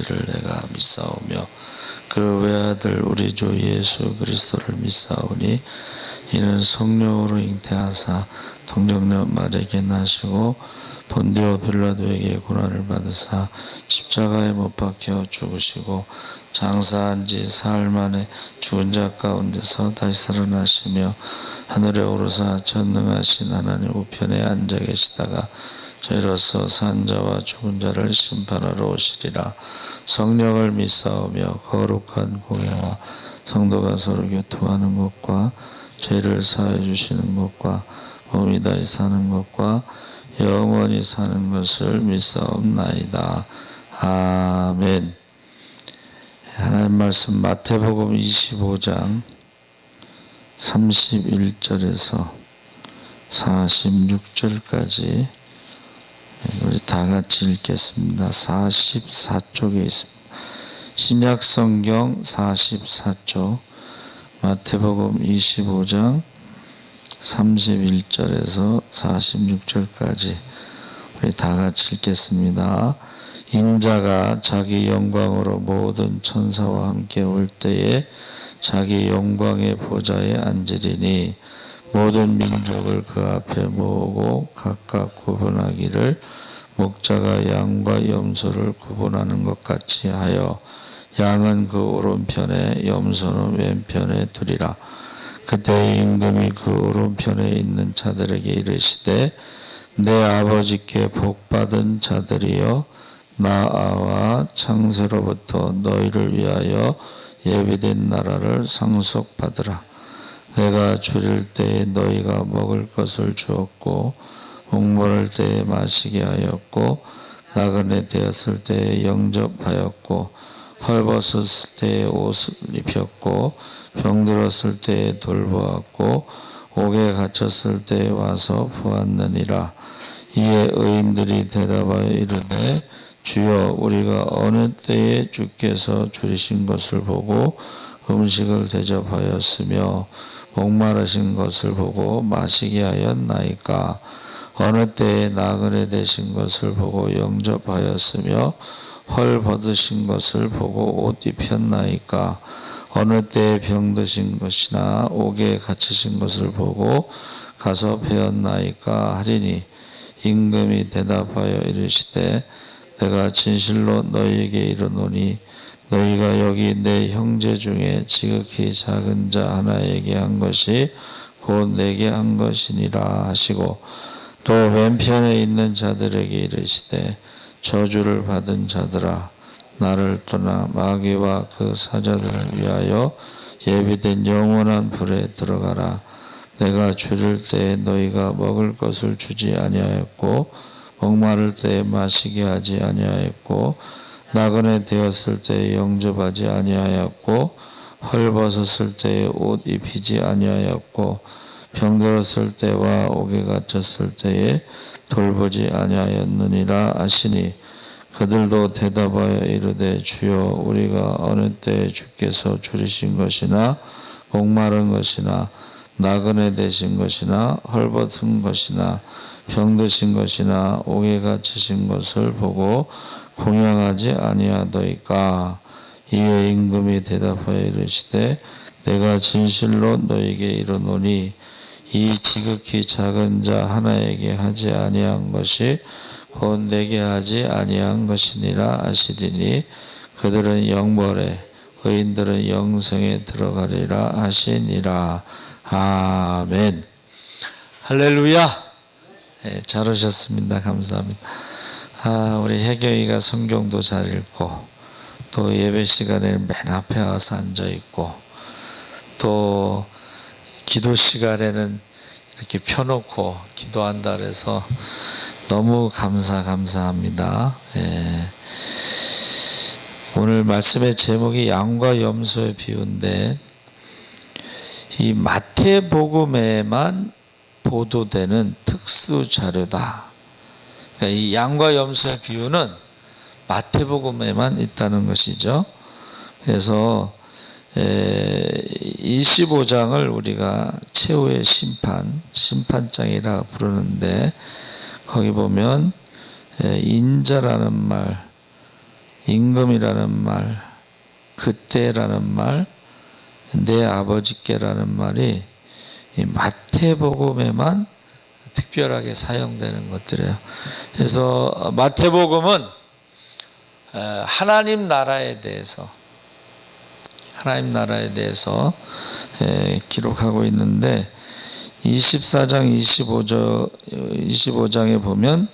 오시리를 내가 믿사오며 그 외아들 우리 주 예수 그리스도를 믿사오니 이는 성령으로 잉태하사 동정녀 마리아에게 나시고 본디오 빌라도에게 고난을 받으사 십자가에 못 박혀 죽으시고 장사한 지 사흘 만에 죽은 자 가운데서 다시 살아나시며 하늘에 오르사 전능하신 하나님 우편에 앉아 계시다가 저희로서 산 자와 죽은 자를 심판하러 오시리라. 성령을 믿사오며 거룩한 공예와 성도가 서로 교통하는 것과 죄를 사해 주시는 것과 몸이 다시 사는 것과 영원히 사는 것을 믿사옵나이다. 아멘. 하나님 말씀 마태복음 25장 31절에서 46절까지 우리 다 같이 읽겠습니다. 44쪽에 있습니다. 신약 성경 44쪽 마태복음 25장 31절에서 46절까지 우리 다 같이 읽겠습니다. 인자가 자기 영광으로 모든 천사와 함께 올 때에 자기 영광의 보좌에 앉으리니 모든 민족을 그 앞에 모으고 각각 구분하기를 목자가 양과 염소를 구분하는 것 같이 하여 양은 그 오른편에 염소는 왼편에 두리라. 그때 임금이 그 오른편에 있는 자들에게 이르시되 내 아버지께 복받은 자들이여 나아와 창세로부터 너희를 위하여 예비된 나라를 상속받으라. 내가 줄일 때에 너희가 먹을 것을 주었고 목마를 때에 마시게 하였고 나그네 되었을 때에 영접하였고 헐벗었을 때에 옷을 입혔고 병들었을 때에 돌보았고 옥에 갇혔을 때에 와서 보았느니라. 이에 의인들이 대답하여 이르되 주여 우리가 어느 때에 주께서 줄이신 것을 보고 음식을 대접하였으며 목마르신 것을 보고 마시게 하였나이까. 어느 때에 나그네 되신 것을 보고 영접하였으며 헐 벗으신 것을 보고 옷 입혔나이까. 어느 때에 병드신 것이나 옥에 갇히신 것을 보고 가서 배웠나이까 하리니 임금이 대답하여 이르시되 내가 진실로 너희에게 이르노니 너희가 여기 내 형제 중에 지극히 작은 자 하나에게 한 것이 곧 내게 한 것이니라 하시고 또 왼편에 있는 자들에게 이르시되 저주를 받은 자들아 나를 떠나 마귀와 그 사자들을 위하여 예비된 영원한 불에 들어가라. 내가 줄일 때에 너희가 먹을 것을 주지 아니하였고 목마를 때에 마시게 하지 아니하였고 나그네 되었을 때에 영접하지 아니하였고 헐벗었을 때에 옷 입히지 아니하였고 병들었을 때와 옥에 갇혔을 때에 돌보지 아니하였느니라 하시니 그들도 대답하여 이르되 주여 우리가 어느 때에 주께서 줄이신 것이나 목마른 것이나 나그네 되신 것이나 헐벗은 것이나 병드신 것이나 옥에 갇히신 것을 보고 공양하지 아니하더이까. 이에 임금이 대답하여 이르시되 내가 진실로 너에게 이르노니 이 지극히 작은 자 하나에게 하지 아니한 것이 곧 내게 하지 아니한 것이니라 하시리니 그들은 영벌에 의인들은 영생에 들어가리라 하시니라. 아멘. 할렐루야. 네, 잘 오셨습니다. 감사합니다. 우리 혜경이가 성경도 잘 읽고 또 예배 시간에는 맨 앞에 와서 앉아 있고 또 기도 시간에는 이렇게 펴놓고 기도한다 그래서 너무 감사합니다. 예. 오늘 말씀의 제목이 양과 염소의 비유인데 이 마태복음에만 보도되는 특수 자료다. 그러니까 이 양과 염소의 비유는 마태복음에만 있다는 것이죠. 그래서 25장을 우리가 최후의 심판장이라 부르는데 거기 보면 인자라는 말, 임금이라는 말, 그때라는 말, 내 아버지께라는 말이 이 마태복음에만 특별하게 사용되는 것들이에요. 그래서 마태복음은 하나님 나라에 대해서 기록하고 있는데 24장 25장에 보면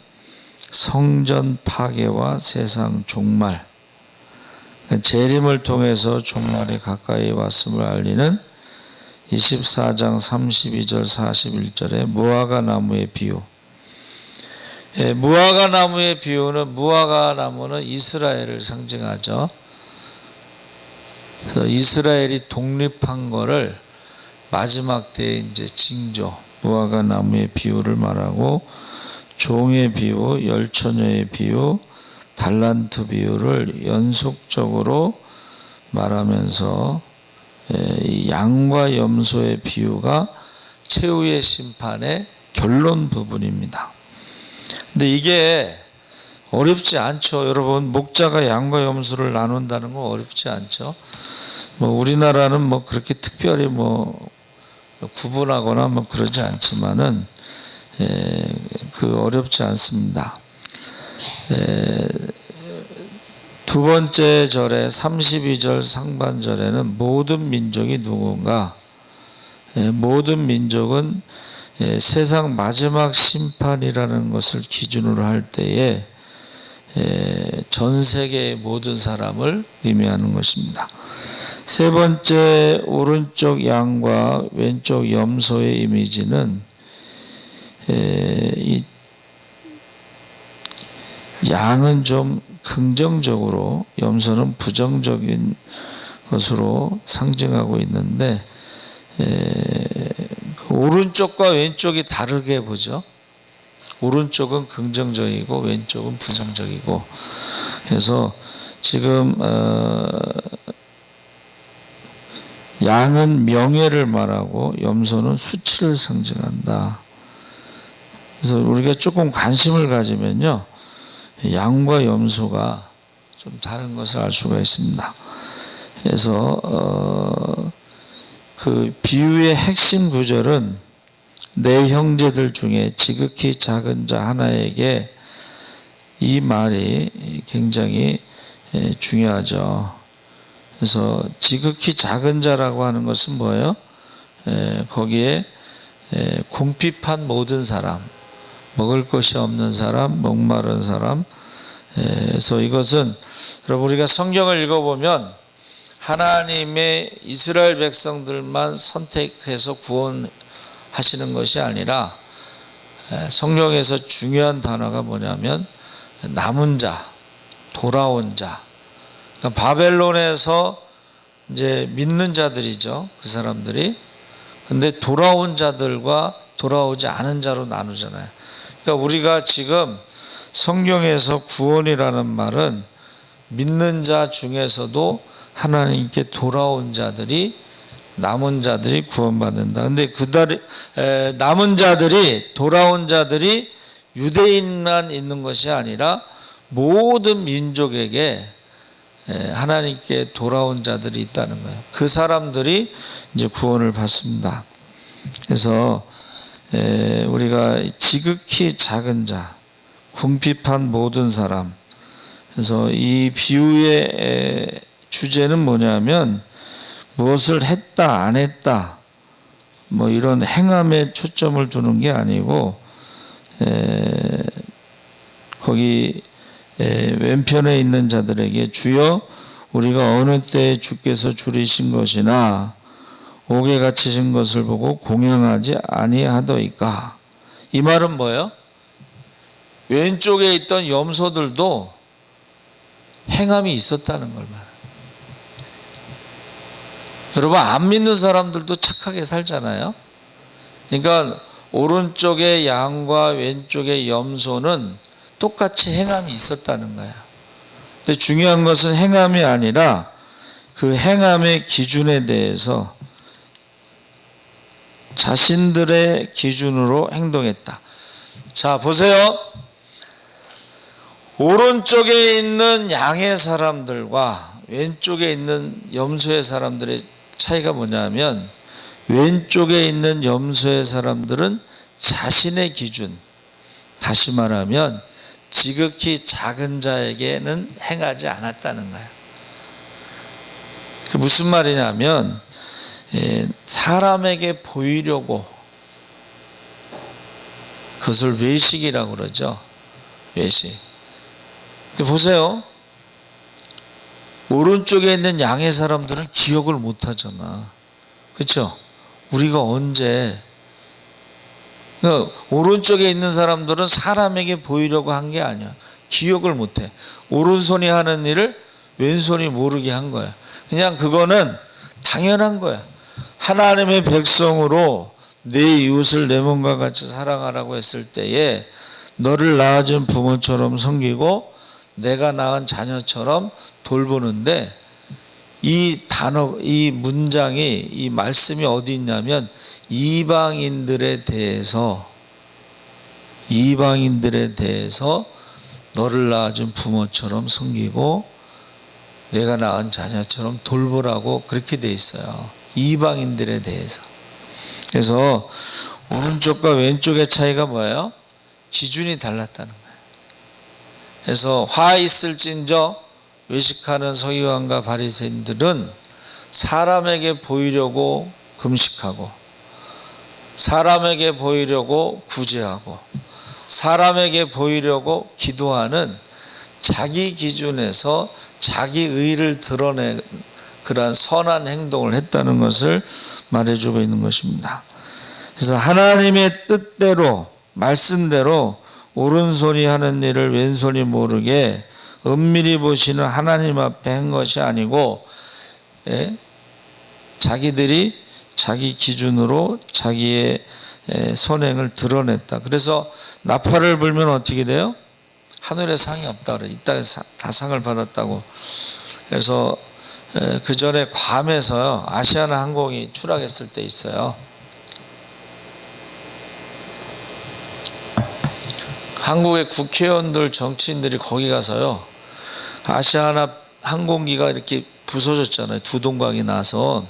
성전 파괴와 세상 종말, 재림을 통해서 종말이 가까이 왔음을 알리는 24장 32절 41절에 무화과 나무의 비유. 무화과 나무의 비유는, 무화과 나무는 이스라엘을 상징하죠. 그래서 이스라엘이 독립한 거를 마지막 때에 이제 징조, 무화과 나무의 비유를 말하고, 종의 비유, 열처녀의 비유, 달란트 비유를 연속적으로 말하면서 이 양과 염소의 비유가 최후의 심판의 결론 부분입니다. 근데 이게 어렵지 않죠. 여러분, 목자가 양과 염소를 나눈다는 건 어렵지 않죠. 우리나라는 그렇게 특별히 구분하거나 그러지 않지만은 어렵지 않습니다. 두 번째 절에 32절 상반절에는 모든 민족이 누군가, 모든 민족은 세상 마지막 심판이라는 것을 기준으로 할 때에 전 세계의 모든 사람을 의미하는 것입니다. 세 번째 오른쪽 양과 왼쪽 염소의 이미지는 이 양은 좀 긍정적으로, 염소는 부정적인 것으로 상징하고 있는데 오른쪽과 왼쪽이 다르게 보죠. 오른쪽은 긍정적이고 왼쪽은 부정적이고. 그래서 지금 양은 명예를 말하고 염소는 수치를 상징한다. 그래서 우리가 조금 관심을 가지면요, 양과 염소가 좀 다른 것을 알 수가 있습니다. 그래서 그 비유의 핵심 구절은 내 형제들 중에 지극히 작은 자 하나에게, 이 말이 굉장히 중요하죠. 그래서 지극히 작은 자라고 하는 것은 뭐예요? 거기에 궁핍한 모든 사람, 먹을 것이 없는 사람, 목마른 사람. 그래서 이것은 여러분, 우리가 성경을 읽어보면 하나님의 이스라엘 백성들만 선택해서 구원하시는 것이 아니라 성경에서 중요한 단어가 뭐냐면 남은 자, 돌아온 자. 그러니까 바벨론에서 이제 믿는 자들이죠, 그 사람들이. 근데 돌아온 자들과 돌아오지 않은 자로 나누잖아요. 그러니까 우리가 지금 성경에서 구원이라는 말은 믿는 자 중에서도 하나님께 돌아온 자들이, 남은 자들이 구원받는다. 근데 남은 자들이, 돌아온 자들이 유대인만 있는 것이 아니라 모든 민족에게 하나님께 돌아온 자들이 있다는 거예요. 그 사람들이 이제 구원을 받습니다. 그래서 우리가 지극히 작은 자, 궁핍한 모든 사람. 그래서 이 비유의 주제는 뭐냐면 무엇을 했다 안 했다 이런 행함에 초점을 두는 게 아니고, 거기 왼편에 있는 자들에게 주여 우리가 어느 때에 주께서 줄이신 것이나 옥에 갇히신 것을 보고 공양하지 아니하더이까. 이 말은 뭐예요? 왼쪽에 있던 염소들도 행함이 있었다는 걸 말해요. 여러분, 안 믿는 사람들도 착하게 살잖아요. 그러니까 오른쪽의 양과 왼쪽의 염소는 똑같이 행함이 있었다는 거예요. 근데 중요한 것은 행함이 아니라 그 행함의 기준에 대해서 자신들의 기준으로 행동했다. 자, 보세요. 오른쪽에 있는 양의 사람들과 왼쪽에 있는 염소의 사람들의 차이가 뭐냐면, 왼쪽에 있는 염소의 사람들은 자신의 기준, 다시 말하면 지극히 작은 자에게는 행하지 않았다는 거예요. 그 무슨 말이냐면, 사람에게 보이려고, 그것을 외식이라고 그러죠. 외식. 근데 보세요. 오른쪽에 있는 양의 사람들은 기억을 못 하잖아. 그렇죠? 우리가 언제, 그러니까 오른쪽에 있는 사람들은 사람에게 보이려고 한 게 아니야. 기억을 못 해. 오른손이 하는 일을 왼손이 모르게 한 거야. 그냥 그거는 당연한 거야. 하나님의 백성으로 내 이웃을 내 몸과 같이 사랑하라고 했을 때에 너를 낳아준 부모처럼 섬기고 내가 낳은 자녀처럼 돌보는데, 이 단어, 이 문장이, 이 말씀이 어디 있냐면 이방인들에 대해서 너를 낳아준 부모처럼 섬기고 내가 낳은 자녀처럼 돌보라고 그렇게 돼 있어요. 이방인들에 대해서. 그래서 오른쪽과 왼쪽의 차이가 뭐예요? 기준이 달랐다는 거예요. 그래서 화 있을진저 외식하는 서기관과 바리새인들은 사람에게 보이려고 금식하고, 사람에게 보이려고 구제하고, 사람에게 보이려고 기도하는 자기 기준에서 자기 의를 드러내 그러한 선한 행동을 했다는 것을 말해주고 있는 것입니다. 그래서 하나님의 뜻대로, 말씀대로 오른손이 하는 일을 왼손이 모르게 은밀히 보시는 하나님 앞에 한 것이 아니고, 자기들이 자기 기준으로 자기의 선행을 드러냈다. 그래서 나팔을 불면 어떻게 돼요? 하늘에 상이 없다 그래. 이 땅에 다 상을 받았다고. 그래서 그 전에 괌에서요, 아시아나 항공이 추락했을 때 있어요. 한국의 국회의원들, 정치인들이 거기 가서요, 아시아나 항공기가 이렇게 부서졌잖아요. 두 동강이 나서.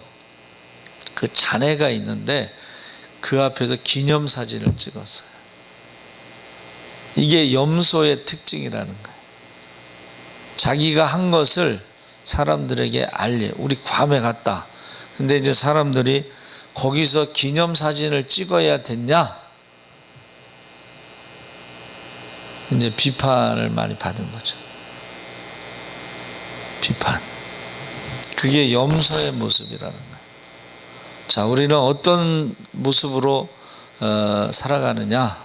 그 잔해가 있는데 그 앞에서 기념사진을 찍었어요. 이게 염소의 특징이라는 거예요. 자기가 한 것을 사람들에게 알려. 우리 괌에 갔다. 근데 이제 사람들이 거기서 기념사진을 찍어야 됐냐? 이제 비판을 많이 받은 거죠. 비판. 그게 염소의 모습이라는 거예요. 자, 우리는 어떤 모습으로 살아가느냐?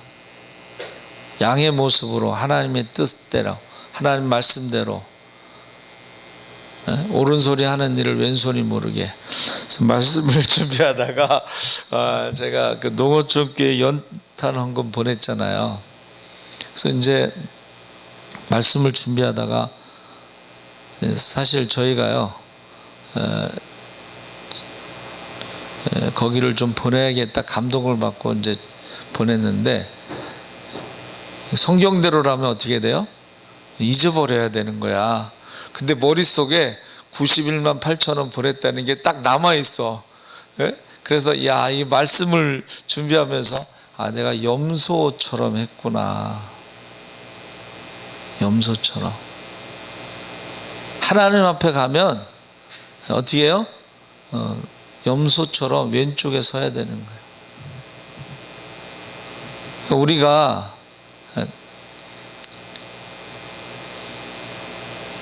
양의 모습으로, 하나님의 뜻대로, 하나님 말씀대로, 오른손이 하는 일을 왼손이 모르게. 그래서 말씀을 준비하다가 제가 그 농어촌교회 연탄 헌금 보냈잖아요. 그래서 이제 말씀을 준비하다가, 사실 저희가요, 거기를 좀 보내야겠다 감동을 받고 이제 보냈는데, 성경대로라면 어떻게 돼요? 잊어버려야 되는 거야. 근데 머릿속에 91만 8천 원 보냈다는 게 딱 남아있어. 그래서 이 말씀을 준비하면서 내가 염소처럼 했구나. 염소처럼. 하나님 앞에 가면 어떻게 해요? 염소처럼 왼쪽에 서야 되는 거예요. 우리가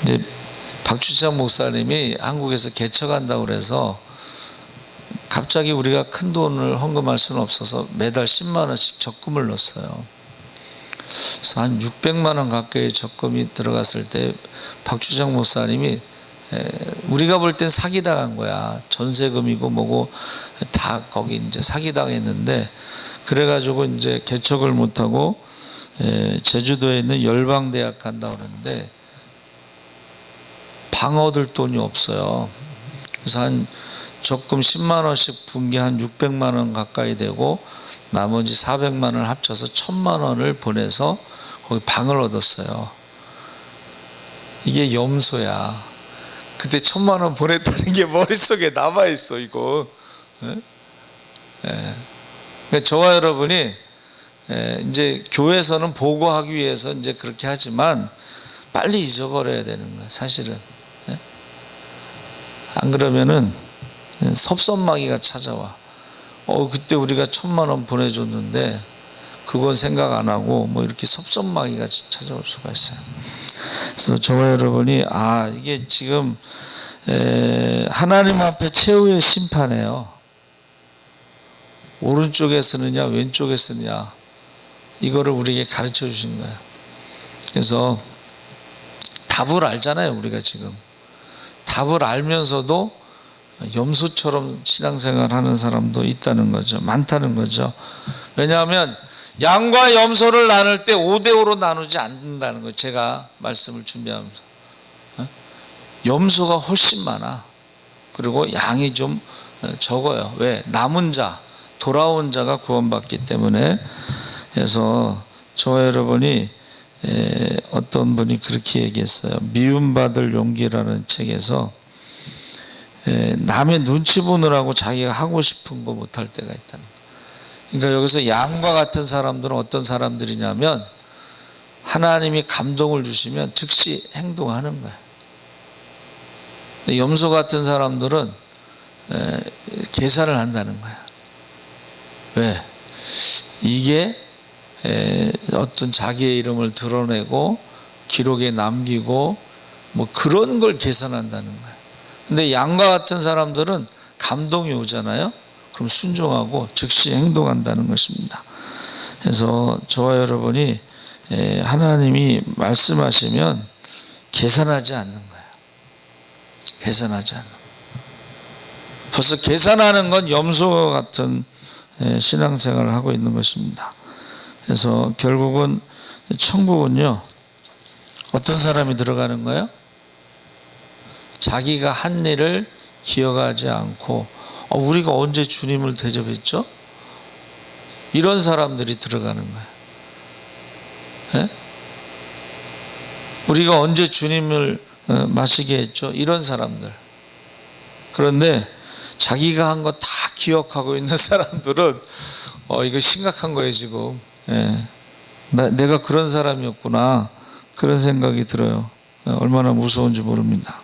이제 박주창 목사님이 한국에서 개척한다고 그래서 갑자기 우리가 큰 돈을 헌금할 수는 없어서 매달 10만 원씩 적금을 넣었어요. 그래서 한 600만 원 가까이 적금이 들어갔을 때 박주창 목사님이 우리가 볼 땐 사기당한 거야. 전세금이고 뭐고 다 거기 이제 사기당했는데, 그래가지고 이제 개척을 못하고 제주도에 있는 열방대학 간다고 그러는데 방 얻을 돈이 없어요. 그래서 한 적금 10만 원씩 분 게 한 600만 원 가까이 되고 나머지 400만 원을 합쳐서 1000만 원을 보내서 거기 방을 얻었어요. 이게 염소야. 그때 1,000만 원 보냈다는 게 머릿속에 남아있어, 이거. 그러니까 저와 여러분이 이제 교회에서는 보고하기 위해서 이제 그렇게 하지만 빨리 잊어버려야 되는 거야, 사실은. 안 그러면은 섭섭마귀가 찾아와. 그때 우리가 1,000만 원 보내줬는데 그건 생각 안 하고 뭐 이렇게 섭섭마귀가 찾아올 수가 있어요. 그래서 저와 여러분이 이게 지금 하나님 앞에 최후의 심판이에요. 오른쪽에 쓰느냐 왼쪽에 쓰느냐, 이거를 우리에게 가르쳐 주신 거예요. 그래서 답을 알잖아요. 우리가 지금 답을 알면서도 염소처럼 신앙생활 하는 사람도 있다는 거죠. 많다는 거죠. 왜냐하면 양과 염소를 나눌 때 5대5로 나누지 않는다는 거예요. 제가 말씀을 준비하면서 염소가 훨씬 많아. 그리고 양이 좀 적어요. 왜? 남은 자, 돌아온 자가 구원받기 때문에. 그래서 저와 여러분이 어떤 분이 그렇게 얘기했어요. 미움받을 용기라는 책에서 남의 눈치 보느라고 자기가 하고 싶은 거 못할 때가 있다는 거예요. 그러니까 여기서 양과 같은 사람들은 어떤 사람들이냐면 하나님이 감동을 주시면 즉시 행동하는 거예요. 염소 같은 사람들은 계산을 한다는 거예요. 왜? 이게 어떤 자기의 이름을 드러내고 기록에 남기고 뭐 그런 걸 계산한다는 거예요. 근데 양과 같은 사람들은 감동이 오잖아요. 그럼 순종하고 즉시 행동한다는 것입니다. 그래서 저와 여러분이 하나님이 말씀하시면 계산하지 않는 거예요. 계산하지 않는 거예요. 벌써 계산하는 건 염소 같은 신앙생활을 하고 있는 것입니다. 그래서 결국은 천국은요, 어떤 사람이 들어가는 거예요? 자기가 한 일을 기억하지 않고 우리가 언제 주님을 대접했죠? 이런 사람들이 들어가는 거예요. 우리가 언제 주님을 마시게 했죠? 이런 사람들. 그런데 자기가 한 거 다 기억하고 있는 사람들은 이거 심각한 거예요 지금. 내가 그런 사람이었구나, 그런 생각이 들어요. 얼마나 무서운지 모릅니다.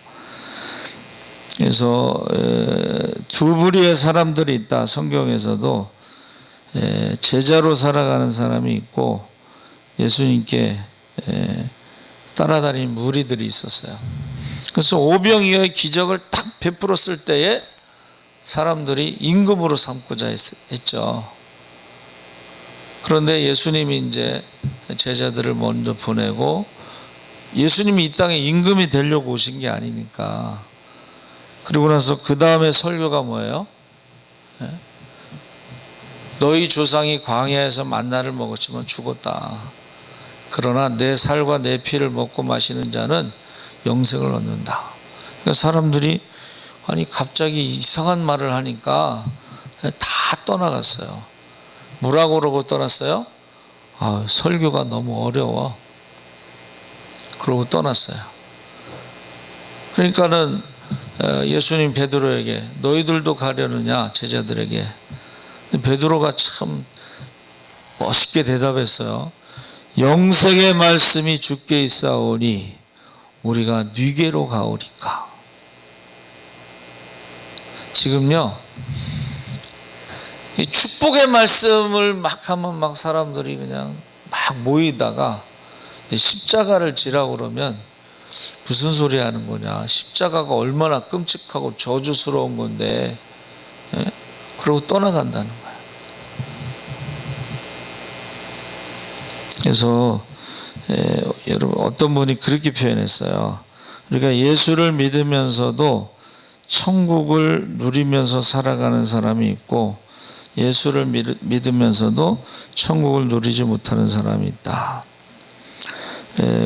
그래서 두 부류의 사람들이 있다. 성경에서도 제자로 살아가는 사람이 있고 예수님께 따라다니는 무리들이 있었어요. 그래서 오병이어의 기적을 딱 베풀었을 때에 사람들이 임금으로 삼고자 했죠. 그런데 예수님이 이제 제자들을 먼저 보내고, 예수님이 이 땅에 임금이 되려고 오신 게 아니니까. 그리고 나서 그 다음에 설교가 뭐예요? 너희 조상이 광야에서 만나를 먹었지만 죽었다. 그러나 내 살과 내 피를 먹고 마시는 자는 영생을 얻는다. 그러니까 사람들이 갑자기 이상한 말을 하니까 다 떠나갔어요. 뭐라고 그러고 떠났어요? 설교가 너무 어려워. 그러고 떠났어요. 그러니까는 예수님 베드로에게 너희들도 가려느냐, 제자들에게. 베드로가 참 멋있게 대답했어요. 영생의 말씀이 주께 있사오니 우리가 네게로 가오리까. 지금요, 이 축복의 말씀을 막 하면 막 사람들이 그냥 막 모이다가 십자가를 지라고 그러면 무슨 소리 하는 거냐, 십자가가 얼마나 끔찍하고 저주스러운 건데, 그러고 떠나간다는 거예요. 그래서 여러분, 어떤 분이 그렇게 표현했어요. 우리가 예수를 믿으면서도 천국을 누리면서 살아가는 사람이 있고, 예수를 믿으면서도 천국을 누리지 못하는 사람이 있다.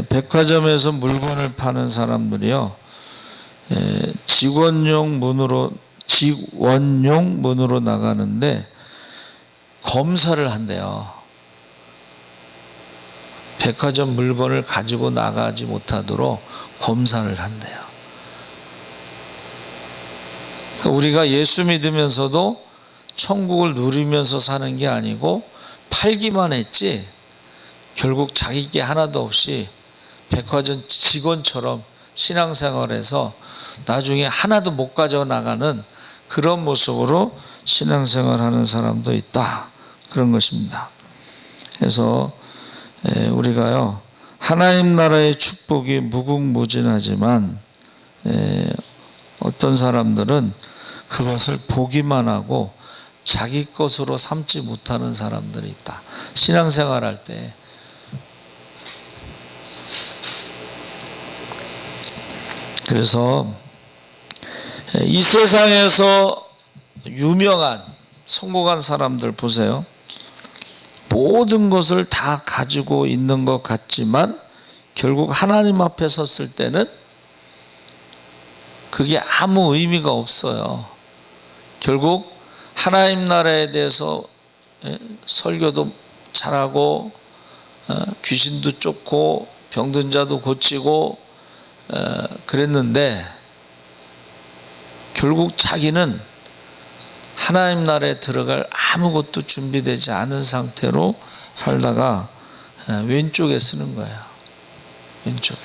백화점에서 물건을 파는 사람들이요, 직원용 문으로 나가는데 검사를 한대요. 백화점 물건을 가지고 나가지 못하도록 범사를 한대요. 우리가 예수 믿으면서도 천국을 누리면서 사는 게 아니고 팔기만 했지 결국 자기 게 하나도 없이 백화점 직원처럼 신앙생활에서 나중에 하나도 못 가져나가는 그런 모습으로 신앙생활하는 사람도 있다. 그런 것입니다. 그래서 우리가요 하나님 나라의 축복이 무궁무진하지만 어떤 사람들은 그것을 보기만 하고 자기 것으로 삼지 못하는 사람들이 있다. 신앙생활할 때 그래서 이 세상에서 유명한 성공한 사람들 보세요. 모든 것을 다 가지고 있는 것 같지만 결국 하나님 앞에 섰을 때는 그게 아무 의미가 없어요. 결국 하나님 나라에 대해서 설교도 잘하고 귀신도 쫓고 병든 자도 고치고 그랬는데 결국 자기는 하나님 나라에 들어갈 아무것도 준비되지 않은 상태로 살다가 왼쪽에 쓰는 거예요. 왼쪽에.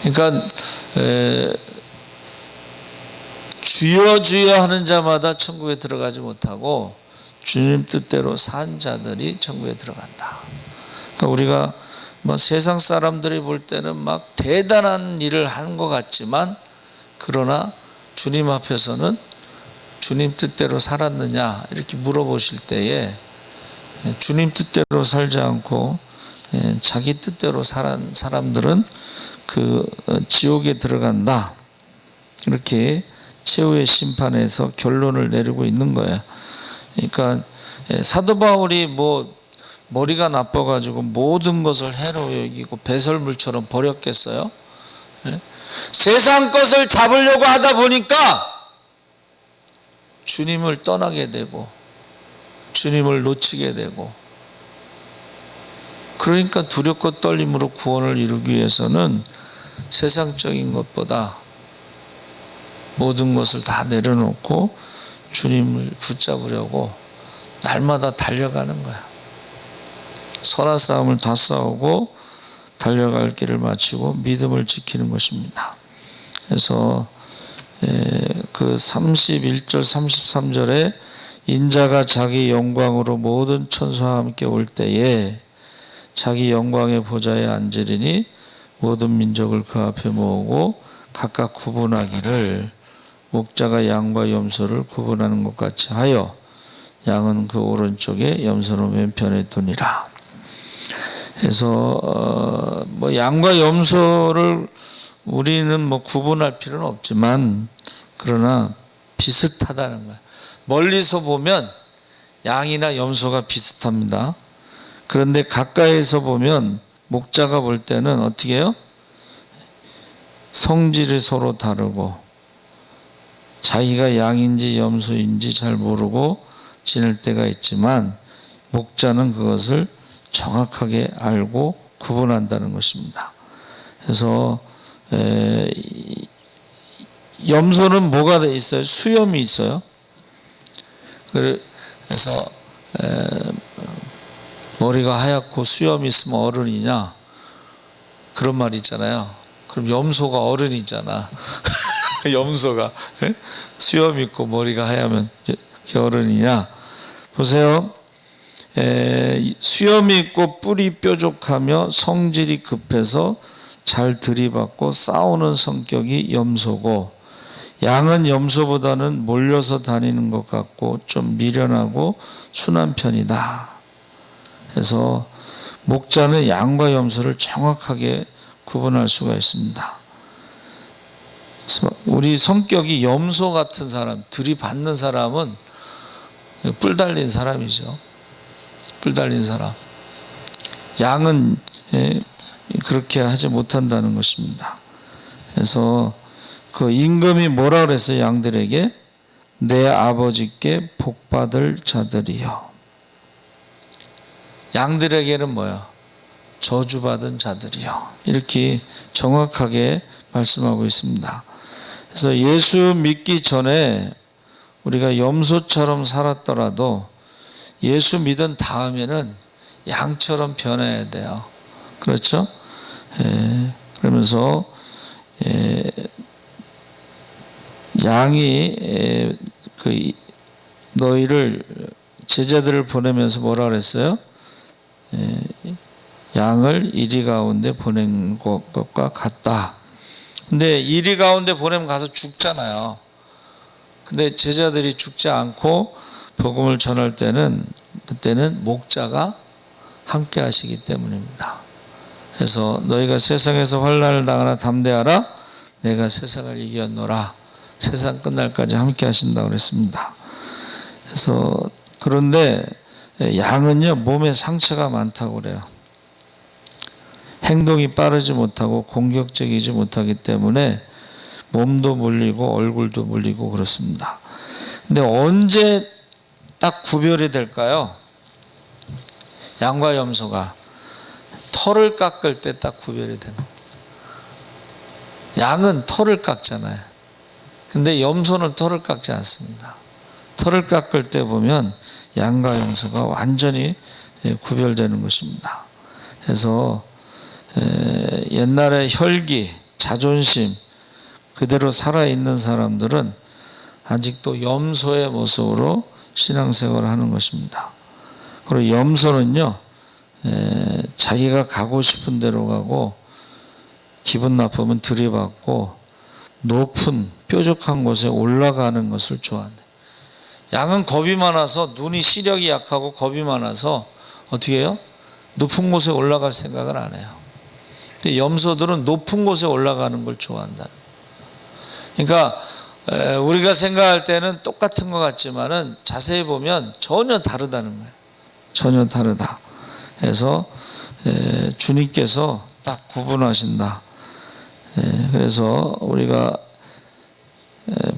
그러니까 주여 주여 하는 자마다 천국에 들어가지 못하고 주님 뜻대로 산 자들이 천국에 들어간다. 그러니까 우리가 뭐 세상 사람들이 볼 때는 막 대단한 일을 하는 것 같지만 그러나 주님 앞에서는 주님 뜻대로 살았느냐 이렇게 물어보실 때에 주님 뜻대로 살지 않고 자기 뜻대로 살은 사람들은 그 지옥에 들어간다. 이렇게 최후의 심판에서 결론을 내리고 있는 거예요. 그러니까 사도 바울이 뭐 머리가 나빠가지고 모든 것을 해로 여기고 배설물처럼 버렸겠어요? 세상 것을 잡으려고 하다 보니까 주님을 떠나게 되고 주님을 놓치게 되고 그러니까 두렵고 떨림으로 구원을 이루기 위해서는 세상적인 것보다 모든 것을 다 내려놓고 주님을 붙잡으려고 날마다 달려가는 거야. 선한 싸움을 다 싸우고 달려갈 길을 마치고 믿음을 지키는 것입니다. 그래서 그 31절 33절에 인자가 자기 영광으로 모든 천사와 함께 올 때에 자기 영광의 보좌에 앉으리니 모든 민족을 그 앞에 모으고 각각 구분하기를 목자가 양과 염소를 구분하는 것 같이 하여 양은 그 오른쪽에 염소는 왼편에 두니라. 그래서 뭐 양과 염소를 우리는 뭐 구분할 필요는 없지만 그러나 비슷하다는 거야. 멀리서 보면 양이나 염소가 비슷합니다. 그런데 가까이서 보면 목자가 볼 때는 어떻게 해요? 성질이 서로 다르고 자기가 양인지 염소인지 잘 모르고 지낼 때가 있지만 목자는 그것을 정확하게 알고 구분한다는 것입니다. 그래서 염소는 뭐가 돼 있어요? 수염이 있어요. 그래서 머리가 하얗고 수염이 있으면 어른이냐 그런 말 있잖아요. 그럼 염소가 어른이잖아. 염소가 수염 있고 머리가 하얗면 어른이냐? 보세요. 수염이 있고 뿔이 뾰족하며 성질이 급해서 잘 들이받고 싸우는 성격이 염소고 양은 염소보다는 몰려서 다니는 것 같고 좀 미련하고 순한 편이다. 그래서 목자는 양과 염소를 정확하게 구분할 수가 있습니다. 그래서 우리 성격이 염소 같은 사람, 들이받는 사람은 뿔 달린 사람이죠. 뿔 달린 사람. 양은 그렇게 하지 못한다는 것입니다. 그래서 그 임금이 뭐라 그랬어요? 양들에게 내 아버지께 복받을 자들이요. 양들에게는 뭐야? 저주받은 자들이요. 이렇게 정확하게 말씀하고 있습니다. 그래서 예수 믿기 전에 우리가 염소처럼 살았더라도 예수 믿은 다음에는 양처럼 변해야 돼요. 그렇죠? 그러면서 양이 너희를 제자들을 보내면서 뭐라 그랬어요? 양을 이리 가운데 보낸 것과 같다. 근데 이리 가운데 보내면 가서 죽잖아요. 근데 제자들이 죽지 않고 복음을 전할 때는 그때는 목자가 함께 하시기 때문입니다. 그래서 너희가 세상에서 환난을 당하나 담대하라. 내가 세상을 이겼노라. 세상 끝날까지 함께 하신다고 그랬습니다. 그래서 그런데 양은요 몸에 상처가 많다고 그래요. 행동이 빠르지 못하고 공격적이지 못하기 때문에 몸도 물리고 얼굴도 물리고 그렇습니다. 근데 언제 딱 구별이 될까요? 양과 염소가 털을 깎을 때 딱 구별이 되는 거예요. 양은 털을 깎잖아요. 근데 염소는 털을 깎지 않습니다. 털을 깎을 때 보면 양과 염소가 완전히 구별되는 것입니다. 그래서 옛날에 혈기, 자존심 그대로 살아있는 사람들은 아직도 염소의 모습으로 신앙생활을 하는 것입니다. 그리고 염소는요 자기가 가고 싶은 데로 가고 기분 나쁘면 들이받고 높은 뾰족한 곳에 올라가는 것을 좋아한다. 양은 겁이 많아서 눈이 시력이 약하고 겁이 많아서 어떻게 해요? 높은 곳에 올라갈 생각을 안 해요. 근데 염소들은 높은 곳에 올라가는 걸 좋아한다. 그러니까 우리가 생각할 때는 똑같은 것 같지만은 자세히 보면 전혀 다르다는 거예요. 전혀 다르다. 그래서 주님께서 딱 구분하신다. 그래서 우리가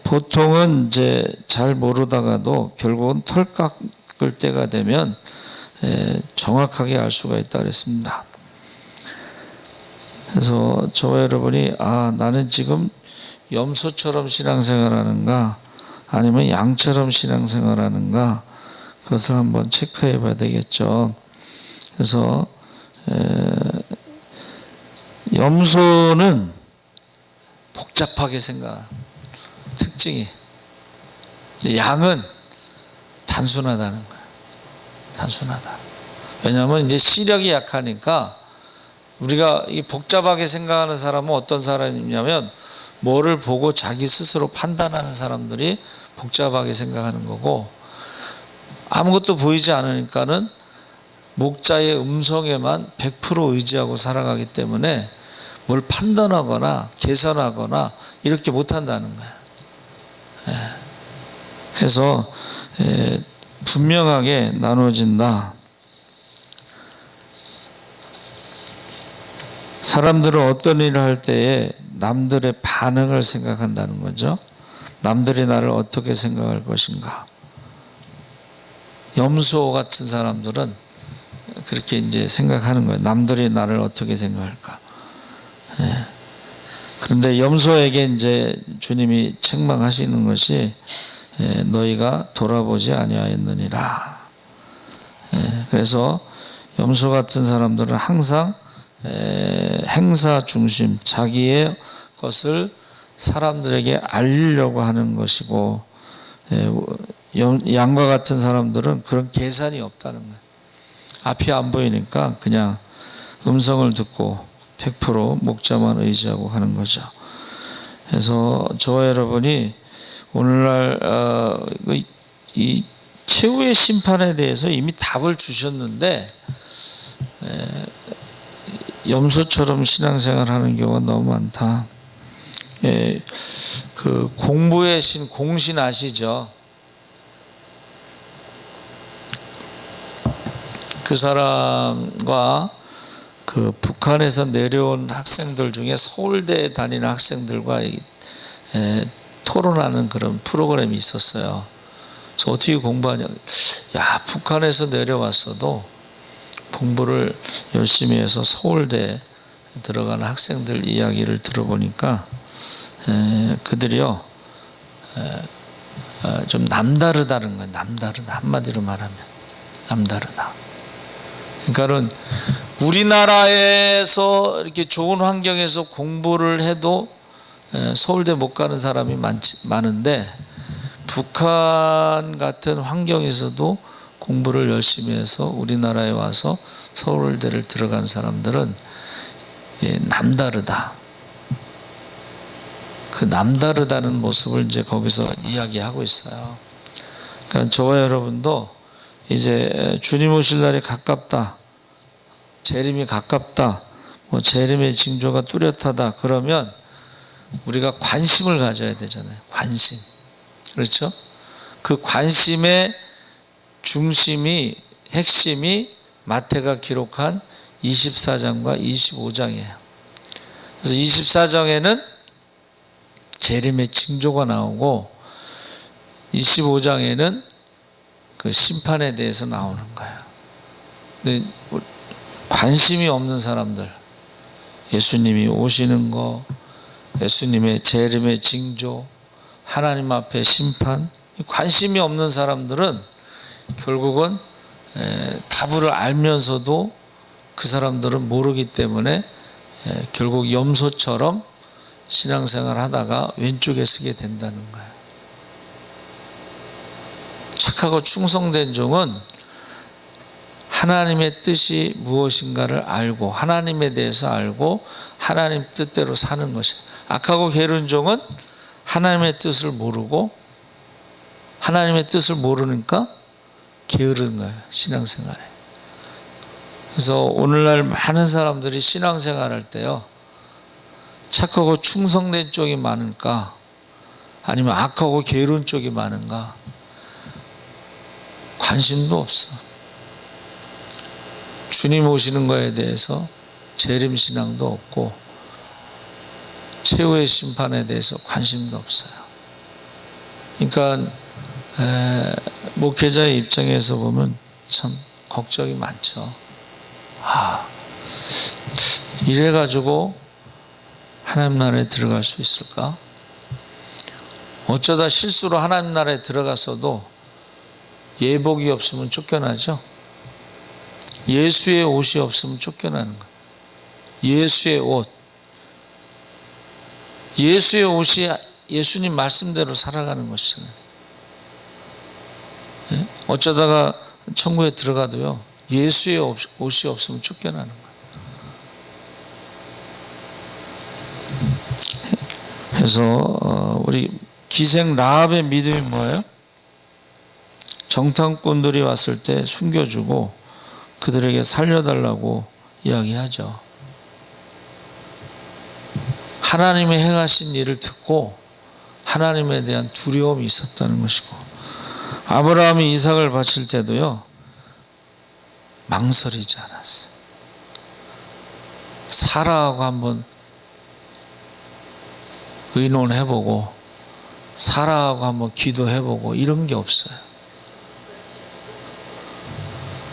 보통은 이제 잘 모르다가도 결국은 털 깎을 때가 되면 정확하게 알 수가 있다 그랬습니다. 그래서 저와 여러분이 나는 지금 염소처럼 신앙생활하는가 아니면 양처럼 신앙생활하는가 그것을 한번 체크해 봐야 되겠죠. 그래서 염소는 복잡하게 생각합니다. 특징이 양은 단순하다는 거예요. 단순하다. 왜냐하면 이제 시력이 약하니까 우리가 이 복잡하게 생각하는 사람은 어떤 사람이냐면 뭐를 보고 자기 스스로 판단하는 사람들이 복잡하게 생각하는 거고 아무것도 보이지 않으니까는 목자의 음성에만 100% 의지하고 살아가기 때문에 뭘 판단하거나 계산하거나 이렇게 못한다는 거예요. 그래서 분명하게 나눠진다. 사람들은 어떤 일을 할 때에 남들의 반응을 생각한다는 거죠. 남들이 나를 어떻게 생각할 것인가. 염소 같은 사람들은 그렇게 이제 생각하는 거예요. 남들이 나를 어떻게 생각할까. 그런데 염소에게 이제 주님이 책망하시는 것이 너희가 돌아보지 아니하였느니라. 그래서 염소 같은 사람들은 항상 행사 중심, 자기의 것을 사람들에게 알리려고 하는 것이고 양과 같은 사람들은 그런 계산이 없다는 거예요. 앞이 안 보이니까 그냥 음성을 듣고 100% 목자만 의지하고 하는 거죠. 그래서 저와 여러분이 오늘날 이 최후의 심판에 대해서 이미 답을 주셨는데 염소처럼 신앙생활하는 경우가 너무 많다. 그 공부의 신 공신 아시죠? 그 사람과 그 북한에서 내려온 학생들 중에 서울대에 다니는 학생들과 토론하는 그런 프로그램이 있었어요. 그래서 어떻게 공부하냐? 야, 북한에서 내려왔어도 공부를 열심히 해서 서울대에 들어가는 학생들 이야기를 들어보니까 그들이요 좀 남다르다는 거예요. 남다르다. 한마디로 말하면 남다르다. 그러니까는 우리나라에서 이렇게 좋은 환경에서 공부를 해도 서울대 못 가는 사람이 많은데 북한 같은 환경에서도 공부를 열심히 해서 우리나라에 와서 서울대를 들어간 사람들은 남다르다. 그 남다르다는 모습을 이제 거기서 이야기하고 있어요. 그러니까 저와 여러분도 이제 주님 오실 날이 가깝다. 재림이 가깝다. 뭐 재림의 징조가 뚜렷하다. 그러면 우리가 관심을 가져야 되잖아요. 관심. 그렇죠? 그 관심의 중심이 핵심이 마태가 기록한 24장과 25장이에요. 그래서 24장에는 재림의 징조가 나오고 25장에는 그 심판에 대해서 나오는 거예요. 근데 관심이 없는 사람들, 예수님이 오시는 거, 예수님의 재림의 징조, 하나님 앞에 심판, 관심이 없는 사람들은 결국은 답을 알면서도 그 사람들은 모르기 때문에 결국 염소처럼 신앙생활 하다가 왼쪽에 서게 된다는 거예요. 착하고 충성된 종은 하나님의 뜻이 무엇인가를 알고 하나님에 대해서 알고 하나님 뜻대로 사는 것이에요. 악하고 게으른 종은 하나님의 뜻을 모르고 하나님의 뜻을 모르니까 게으른 거예요. 신앙생활에. 그래서 오늘날 많은 사람들이 신앙생활할 때요. 착하고 충성된 쪽이 많을까? 아니면 악하고 게으른 쪽이 많은가? 관심도 없어. 주님 오시는 거에 대해서 재림신앙도 없고 최후의 심판에 대해서 관심도 없어요. 그러니까 목회자의 입장에서 보면 참 걱정이 많죠. 이래가지고 하나님 나라에 들어갈 수 있을까? 어쩌다 실수로 하나님 나라에 들어갔어도 예복이 없으면 쫓겨나죠. 예수의 옷이 없으면 쫓겨나는 거예요. 예수의 옷. 예수의 옷이 예수님 말씀대로 살아가는 것이잖아요. 어쩌다가 천국에 들어가도요. 예수의 옷이 없으면 쫓겨나는 거예요. 그래서 우리 기생 라합의 믿음이 뭐예요? 정탐꾼들이 왔을 때 숨겨주고 그들에게 살려달라고 이야기하죠. 하나님의 행하신 일을 듣고 하나님에 대한 두려움이 있었다는 것이고 아브라함이 이삭을 바칠 때도요. 망설이지 않았어요. 사라하고 한번 의논해보고 사라하고 한번 기도해보고 이런 게 없어요.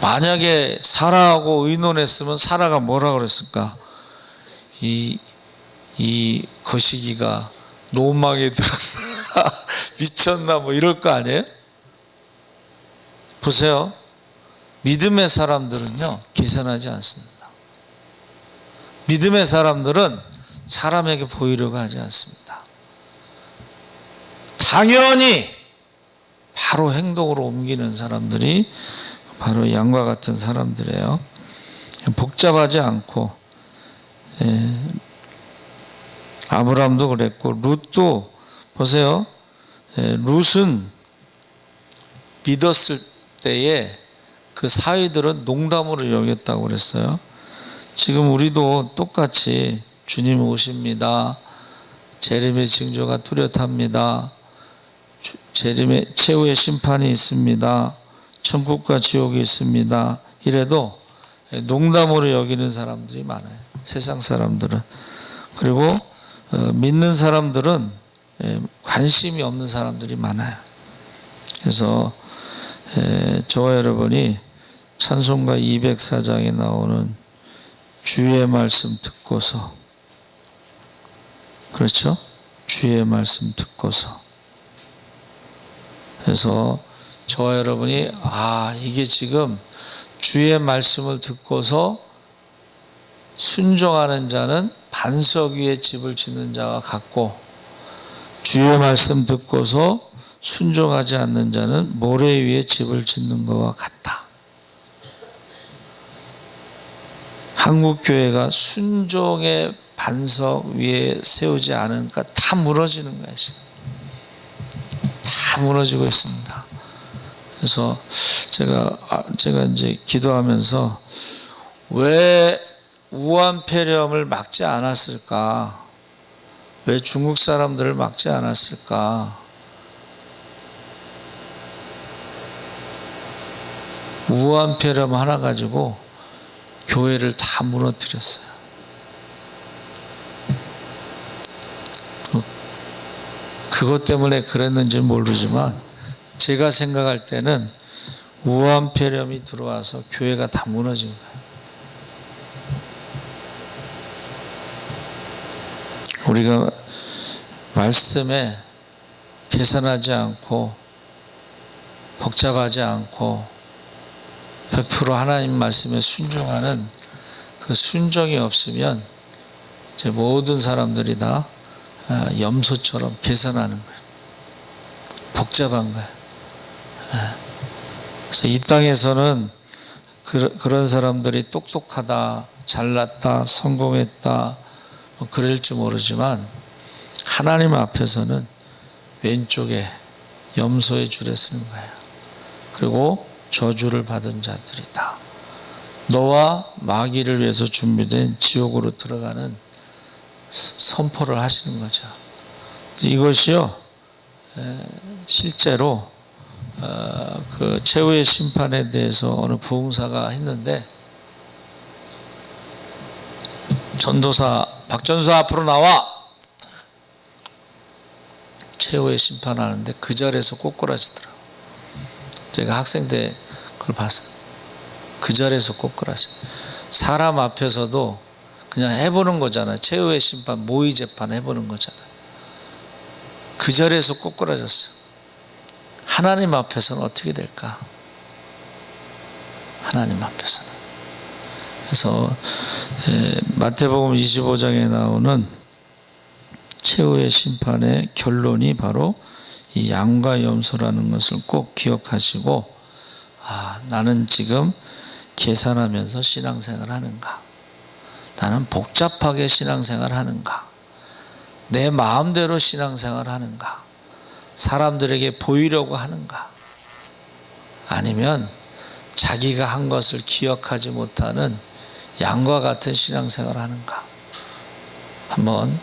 만약에 사라하고 의논했으면 사라가 뭐라 그랬을까? 이 거시기가 노망에 들었나 미쳤나 뭐 이럴 거 아니에요? 보세요. 믿음의 사람들은요 계산하지 않습니다. 믿음의 사람들은 사람에게 보이려고 하지 않습니다. 당연히 바로 행동으로 옮기는 사람들이 바로 양과 같은 사람들이에요. 복잡하지 않고 아브라함도 그랬고 룻도 보세요. 룻은 믿었을 때에 그 사위들은 농담으로 여겼다고 그랬어요. 지금 우리도 똑같이 주님 오십니다. 재림의 징조가 뚜렷합니다. 재림의 최후의 심판이 있습니다. 천국과 지옥이 있습니다. 이래도 농담으로 여기는 사람들이 많아요. 세상 사람들은. 그리고 믿는 사람들은 관심이 없는 사람들이 많아요. 그래서 저와 여러분이 찬송가 204장에 나오는 주의 말씀 듣고서, 그렇죠? 주의 말씀 듣고서. 그래서 저와 여러분이 이게 지금 주의 말씀을 듣고서 순종하는 자는 반석 위에 집을 짓는 자와 같고, 주의 말씀 듣고서 순종하지 않는 자는 모래 위에 집을 짓는 것과 같다. 한국 교회가 순종의 반석 위에 세우지 않으니까 다 무너지는 거예요. 지금 다 무너지고 있습니다. 그래서 제가 이제 기도하면서 왜 우한 폐렴을 막지 않았을까? 왜 중국 사람들을 막지 않았을까? 우한 폐렴 하나 가지고 교회를 다 무너뜨렸어요. 그것 때문에 그랬는지 모르지만 제가 생각할 때는 우한 폐렴이 들어와서 교회가 다 무너진 거예요. 우리가 말씀에 계산하지 않고 복잡하지 않고 100% 하나님 말씀에 순종하는 그 순종이 없으면 이제 모든 사람들이 다 염소처럼 계산하는 거예요. 복잡한 거예요. 그래서 이 땅에서는 그런 사람들이 똑똑하다, 잘났다, 성공했다 뭐 그럴지 모르지만 하나님 앞에서는 왼쪽에 염소의 줄에 서는 거예요. 그리고 저주를 받은 자들이다. 너와 마귀를 위해서 준비된 지옥으로 들어가는 선포를 하시는 거죠. 이것이요, 실제로 그 최후의 심판에 대해서 어느 부흥사가 했는데, 전도사 박전사 앞으로 나와! 최후의 심판하는데 그 자리에서 꼬꾸라지더라고요. 제가 학생 때 그걸 봤어요. 그 자리에서 꼬꾸라지. 사람 앞에서도 그냥 해보는 거잖아요. 최후의 심판, 모의 재판 해보는 거잖아요. 그 자리에서 꼬꾸라졌어요. 하나님 앞에서는 어떻게 될까? 하나님 앞에서는. 그래서 마태복음 25장에 나오는 최후의 심판의 결론이 바로 이 양과 염소라는 것을 꼭 기억하시고, 나는 지금 계산하면서 신앙생활 하는가? 나는 복잡하게 신앙생활 하는가? 내 마음대로 신앙생활 하는가? 사람들에게 보이려고 하는가? 아니면 자기가 한 것을 기억하지 못하는 양과 같은 신앙생활 하는가? 한번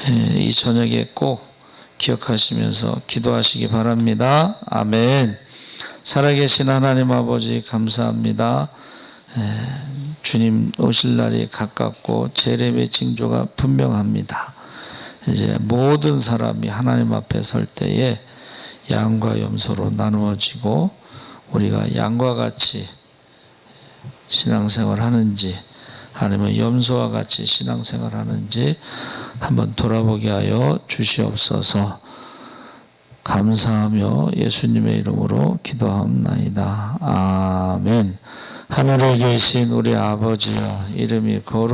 이 저녁에 꼭 기억하시면서 기도하시기 바랍니다. 아멘. 살아계신 하나님 아버지 감사합니다. 주님 오실 날이 가깝고 재림의 징조가 분명합니다. 이제 모든 사람이 하나님 앞에 설 때에 양과 염소로 나누어지고, 우리가 양과 같이 신앙생활 하는지 아니면 염소와 같이 신앙생활 하는지 한번 돌아보게 하여 주시옵소서. 감사하며 예수님의 이름으로 기도합나이다. 아멘. 하늘에 계신 우리 아버지여, 이름이 거룩히